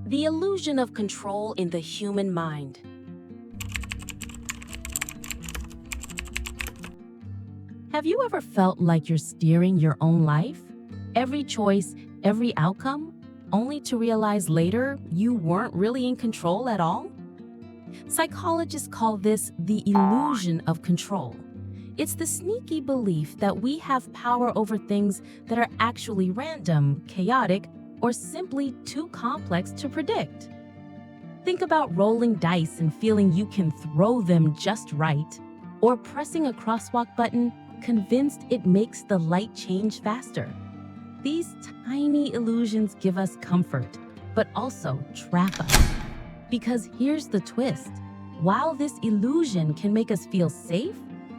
The illusion of control in the human mind. Have you ever felt like you're steering your own life? Every choice, every outcome, only to realize later you weren't really in control at all? Psychologists call this the illusion of control. It's the sneaky belief that we have power over things that are actually random, chaotic, or simply too complex to predict. Think about rolling dice and feeling you can throw them just right, or pressing a crosswalk button convinced it makes the light change faster. These tiny illusions give us comfort, but also trap us. Because here's the twist. While this illusion can make us feel safe,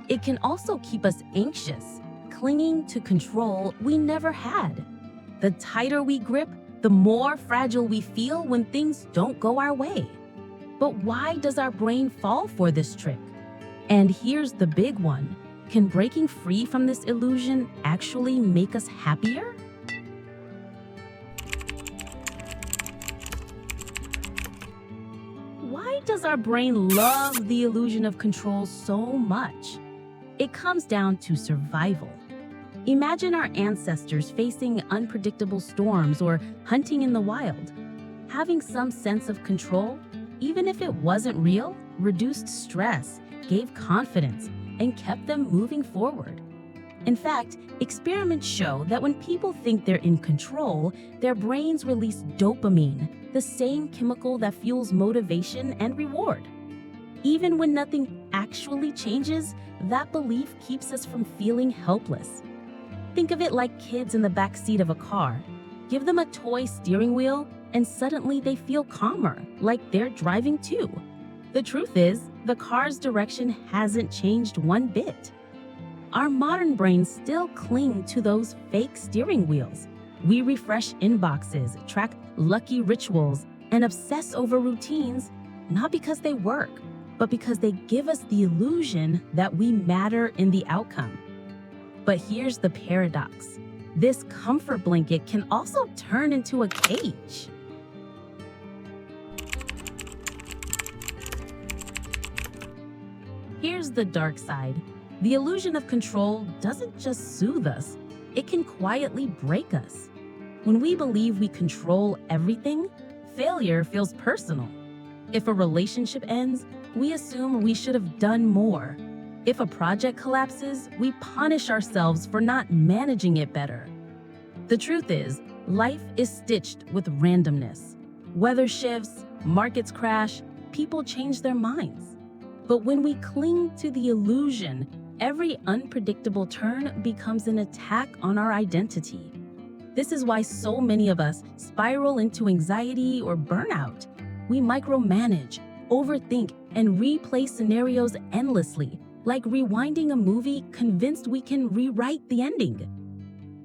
it can also keep us anxious, clinging to control we never had. The tighter we grip, the more fragile we feel when things don't go our way. But why does our brain fall for this trick? And here's the big one. Can breaking free from this illusion actually make us happier? Why does our brain love the illusion of control so much? It comes down to survival. Imagine our ancestors facing unpredictable storms or hunting in the wild. Having some sense of control, even if it wasn't real, reduced stress, gave confidence, and kept them moving forward. In fact, experiments show that when people think they're in control, their brains release dopamine, the same chemical that fuels motivation and reward. Even when nothing actually changes, that belief keeps us from feeling helpless. Think of it like kids in the back seat of a car. Give them a toy steering wheel, and suddenly they feel calmer, like they're driving too. The truth is, the car's direction hasn't changed one bit. Our modern brains still cling to those fake steering wheels. We refresh inboxes, track lucky rituals, and obsess over routines, not because they work, but because they give us the illusion that we matter in the outcome. But here's the paradox. This comfort blanket can also turn into a cage. Here's the dark side. The illusion of control doesn't just soothe us, it can quietly break us. When we believe we control everything, failure feels personal. If a relationship ends, we assume we should have done more. If a project collapses, we punish ourselves for not managing it better. The truth is, life is stitched with randomness. Weather shifts, markets crash, people change their minds. But when we cling to the illusion, every unpredictable turn becomes an attack on our identity. This is why so many of us spiral into anxiety or burnout. We micromanage, overthink, and replay scenarios endlessly, like rewinding a movie convinced we can rewrite the ending.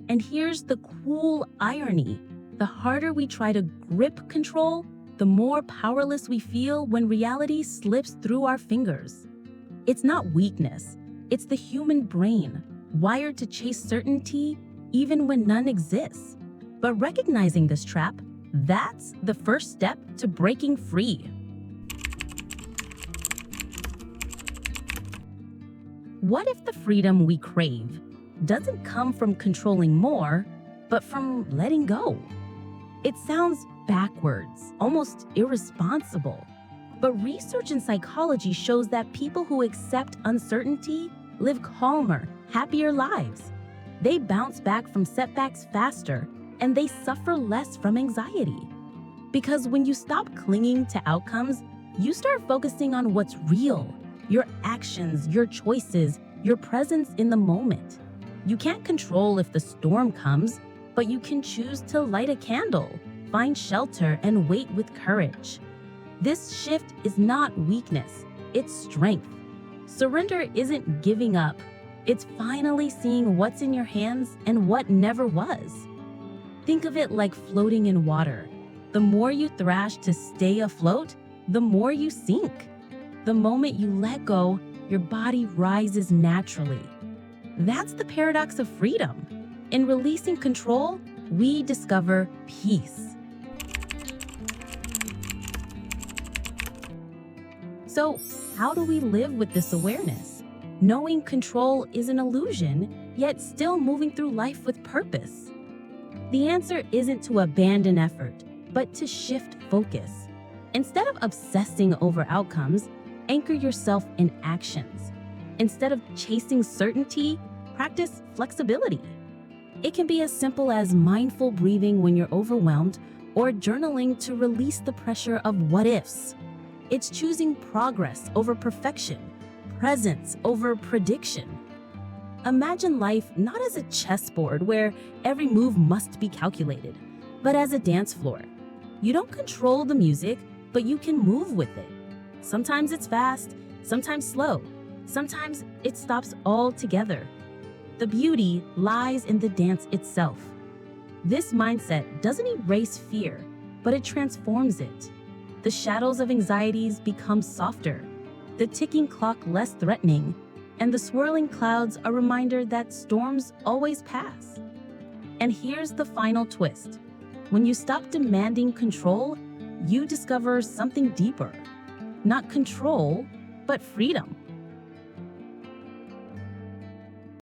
And here's the cool irony. The harder we try to grip control, the more powerless we feel when reality slips through our fingers. It's not weakness. It's the human brain, wired to chase certainty even when none exists. But recognizing this trap, that's the first step to breaking free. What if the freedom we crave doesn't come from controlling more, but from letting go? It sounds backwards, almost irresponsible. But research in psychology shows that people who accept uncertainty live calmer, happier lives. They bounce back from setbacks faster, and they suffer less from anxiety. Because when you stop clinging to outcomes, you start focusing on what's real, your actions, your choices, your presence in the moment. You can't control if the storm comes, but you can choose to light a candle, find shelter, and wait with courage. This shift is not weakness, it's strength. Surrender isn't giving up, it's finally seeing what's in your hands and what never was. Think of it like floating in water. The more you thrash to stay afloat, the more you sink. The moment you let go, your body rises naturally. That's the paradox of freedom. In releasing control, we discover peace. So, how do we live with this awareness? Knowing control is an illusion, yet still moving through life with purpose. The answer isn't to abandon effort, but to shift focus. Instead of obsessing over outcomes, anchor yourself in actions. Instead of chasing certainty, practice flexibility. It can be as simple as mindful breathing when you're overwhelmed or journaling to release the pressure of what ifs. It's choosing progress over perfection, presence over prediction. Imagine life not as a chessboard where every move must be calculated, but as a dance floor. You don't control the music, but you can move with it. Sometimes it's fast, sometimes slow, sometimes it stops altogether. The beauty lies in the dance itself. This mindset doesn't erase fear, but it transforms it. The shadows of anxieties become softer, the ticking clock less threatening, and the swirling clouds a reminder that storms always pass. And here's the final twist. When you stop demanding control, you discover something deeper. Not control, but freedom.